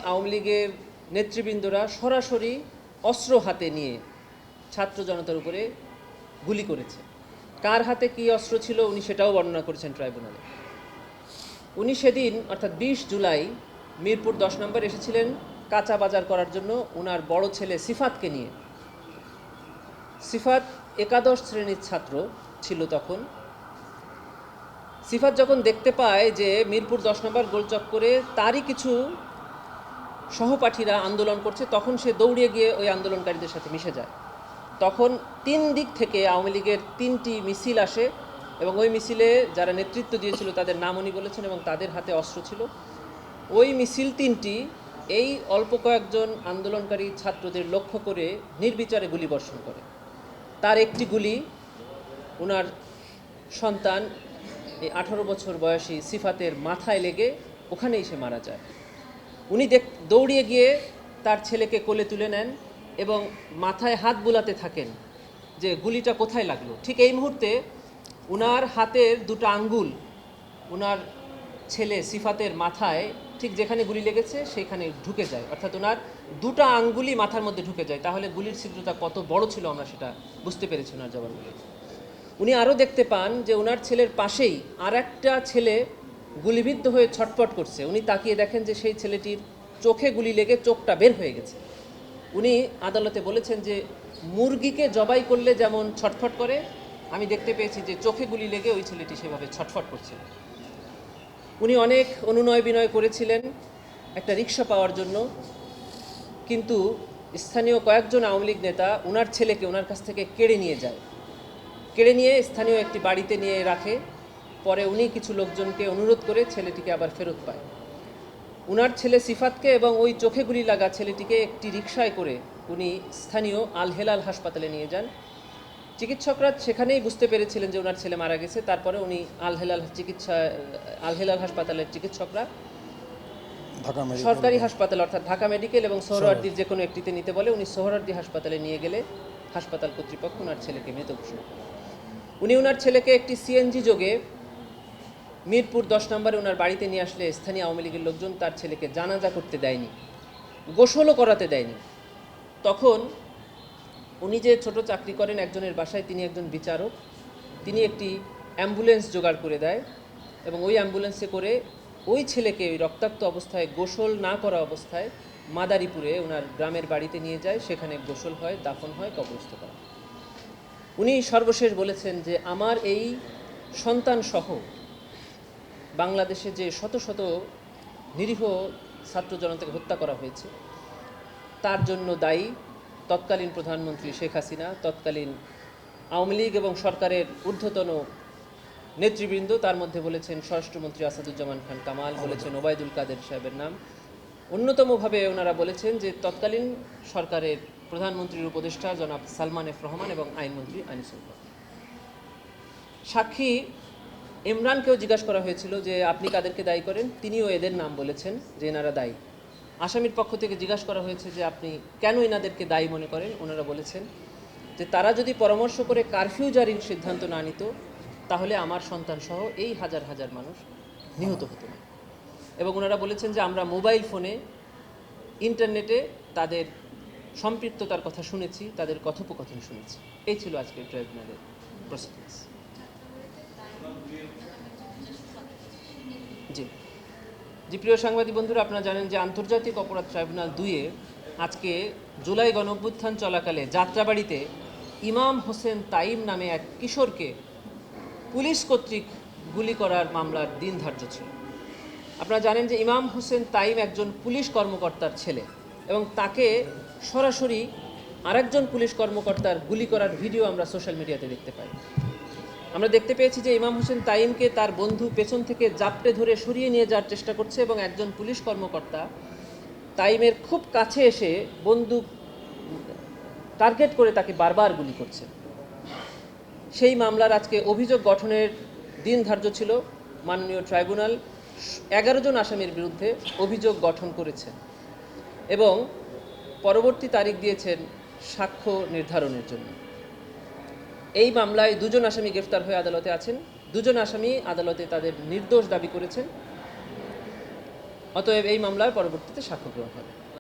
আওয়ামী লীগের নেতৃবৃন্দরা সরাসরি অস্ত্র হাতে নিয়ে ছাত্র জনতার উপরে গুলি করেছে। কার হাতে কী অস্ত্র ছিল উনি সেটাও বর্ণনা করেছেন ট্রাইব্যুনালে। উনি সেদিন অর্থাৎ 20 জুলাই মিরপুর 10 নম্বর এসেছিলেন কাঁচা বাজার করার জন্য ওনার বড় ছেলে সিফাতকে নিয়ে। সিফাত একাদশ শ্রেণীর ছাত্র ছিল তখন। সিফাত যখন দেখতে পায় যে মিরপুর 10 নম্বর গোলচক্করে তারই কিছু সহপাঠীরা আন্দোলন করছে, তখন সে দৌড়িয়ে গিয়ে ওই আন্দোলনকারীদের সাথে মিশে যায়। তখন 3 দিক থেকে আওয়ামী লীগের 3টি মিছিল আসে এবং ওই মিছিলে যারা নেতৃত্ব দিয়েছিল তাদের নাম উনি বলেছেন এবং তাদের হাতে অস্ত্র ছিল। ওই মিছিল 3টি এই অল্প কয়েকজন আন্দোলনকারী ছাত্রদের লক্ষ্য করে নির্বিচারে গুলি বর্ষণ করে। তার একটি গুলি ওনার সন্তান এই 18 বছর বয়সী সিফাতের মাথায় লেগে ওখানেই সে মারা যায়। উনি দৌড়িয়ে গিয়ে তার ছেলেকে কোলে তুলে নেন এবং মাথায় হাত বুলাতে থাকেন যে গুলিটা কোথায় লাগলো। ঠিক এই মুহূর্তে ওনার হাতের দুটো আঙ্গুল ওনার ছেলে সিফাতের মাথায় ঠিক যেখানে গুলি লেগেছে সেখানে ঢুকে যায়, অর্থাৎ ওনার দুটো আঙ্গুলই মাথার মধ্যে ঢুকে যায়। তাহলে গুলির ছিদ্রটা কত বড় ছিল আমরা সেটা বুঝতে পেরেছি ওনার জবানবন্দি। উনি আরও দেখতে পান যে ওনার ছেলের পাশেই আর একটা ছেলে গুলিবিদ্ধ হয়ে ছটফট করছে। উনি তাকিয়ে দেখেন যে সেই ছেলেটির চোখে গুলি লেগে চোখটা বের হয়ে গেছে। উনি আদালতে বলেছেন যে মুরগিকে জবাই করলে যেমন ছটফট করে, আমি দেখতে পেয়েছি যে চোখে গুলি লেগে ওই ছেলেটি সেভাবে ছটফট করছে। উনি অনেক অনুনয় বিনয় করেছিলেন একটা রিক্সা পাওয়ার জন্য, কিন্তু স্থানীয় কয়েকজন আওয়ামী লীগ নেতা ওনার ছেলেকে ওনার কাছ থেকে কেড়ে নিয়ে যায়। কেড়ে নিয়ে স্থানীয় একটি বাড়িতে নিয়ে রাখে। পরে উনি কিছু লোকজনকে অনুরোধ করে ছেলেটিকে আবার ফেরত পায়। উনার ছেলে সিফাতকে এবং ওই চোখে গুলি লাগা ছেলেটিকে একটি রিকশায় করে উনি স্থানীয় আল হেলাল হাসপাতালে নিয়ে যান। চিকিৎসকরা সেখানেই বুঝতে পেরেছিলেন যে ওনার ছেলে মারা গেছে। তারপরে উনি আল হেলাল হাসপাতালের চিকিৎসকরা সরকারি হাসপাতাল অর্থাৎ ঢাকা মেডিকেল এবং সোহরাওয়ার্দীর যে কোনো একটিতে নিতে বলে। উনি সোহরাওয়ার্দী হাসপাতালে নিয়ে গেলে হাসপাতাল কর্তৃপক্ষ ওনার ছেলেকে মৃত ঘোষণা করে। উনি ওনার ছেলেকে একটি সিএনজি যোগে মিরপুর 10 নম্বরে ওনার বাড়িতে নিয়ে আসলে স্থানীয় আওয়ামী লীগের লোকজন তার ছেলেকে জানাজা করতে দেয়নি, গোসলও করাতে দেয়নি। তখন উনি যে ছোট চাকরি করেন একজনের বাসায়, তিনি একজন বিচারক, তিনি একটি অ্যাম্বুলেন্স জোগাড় করে দেয় এবং ওই অ্যাম্বুলেন্সে করে ওই ছেলেকে ওই রক্তাক্ত অবস্থায় গোসল না করা অবস্থায় মাদারীপুরে ওনার গ্রামের বাড়িতে নিয়ে যায়। সেখানে গোসল হয়, দাফন হয়, কবরস্থ করা। উনি সর্বশেষ বলেছেন যে আমার এই সন্তান সহ বাংলাদেশে যে শত শত নিরীহ ছাত্র জনতাকে হত্যা করা হয়েছে তার জন্য দায়ী তৎকালীন প্রধানমন্ত্রী শেখ হাসিনা, তৎকালীন আওয়ামী লীগ এবং সরকারের ঊর্ধ্বতন নেতৃবৃন্দ। তার মধ্যে বলেছেন স্বরাষ্ট্রমন্ত্রী আসাদুজ্জামান খান কামাল, বলেছেন ওবায়দুল কাদের সাহেবের নাম। অন্যতমভাবে ওনারা বলেছেন যে তৎকালীন সরকারের প্রধানমন্ত্রীর উপদেষ্টা জনাব সালমান এফ রহমান এবং আইনমন্ত্রী আনিসুল হক। সাক্ষী ইমরানকেও জিজ্ঞাসা করা হয়েছিল যে আপনি কাদেরকে দায়ী করেন, তিনিও এদের নাম বলেছেন যে এনারা দায়ী। আসামির পক্ষ থেকে জিজ্ঞাসা করা হয়েছে যে আপনি কেন এনাদেরকে দায়ী মনে করেন, ওনারা বলেছেন যে তারা যদি পরামর্শ করে কারফিউ জারির সিদ্ধান্ত না নিত তাহলে আমার সন্তান সহ এই হাজার হাজার মানুষ নিহত হতো না। এবং ওনারা বলেছেন যে আমরা মোবাইল ফোনে ইন্টারনেটে তাদের সম্পৃক্ততার কথা শুনেছি, তাদের কথোপকথন শুনেছি। এই ছিল আজকের ট্রাইব্যুনালের প্রসিডিংস। জি জি প্রিয় সাংবাদিক বন্ধুরা, আপনারা জানেন যে আন্তর্জাতিক অপরাধ ট্রাইব্যুনাল 2-এ আজকে জুলাই গণঅভ্যুত্থান চলাকালে যাত্রাবাড়িতে ইমাম হোসেন তাইম নামে এক কিশোরকে পুলিশ কর্তৃক গুলি করার মামলার দিন ধার্য ছিল। আপনারা জানেন যে ইমাম হোসেন তাইম একজন পুলিশ কর্মকর্তার ছেলে এবং তাকে সরাসরি আরেকজন পুলিশ কর্মকর্তার গুলি করার ভিডিও আমরা সোশ্যাল মিডিয়াতে দেখতে পাই। আমরা দেখতে পেয়েছি যে ইমাম হোসেন তাইমকে তার বন্ধু পেছন থেকে জাপটে ধরে সরিয়ে নিয়ে যাওয়ার চেষ্টা করছে এবং একজন পুলিশ কর্মকর্তা তাইমের খুব কাছে এসে বন্দুক টার্গেট করে তাকে বারবার গুলি করছে। সেই মামলার আজকে অভিযোগ গঠনের দিন ধার্য ছিল। মাননীয় ট্রাইব্যুনাল 11 জন আসামির বিরুদ্ধে অভিযোগ গঠন করেছেন এবং পরবর্তী তারিখ দিয়েছেন সাক্ষ্য নির্ধারণের জন্য। এই মামলায় 2 জন আসামি গ্রেফতার হয়ে আদালতে আছেন। 2 জন আসামি আদালতে তাদের নির্দোষ দাবি করেছেন। অতএব এই মামলায় পরবর্তীতে সাক্ষ্য গ্রহণ হবে।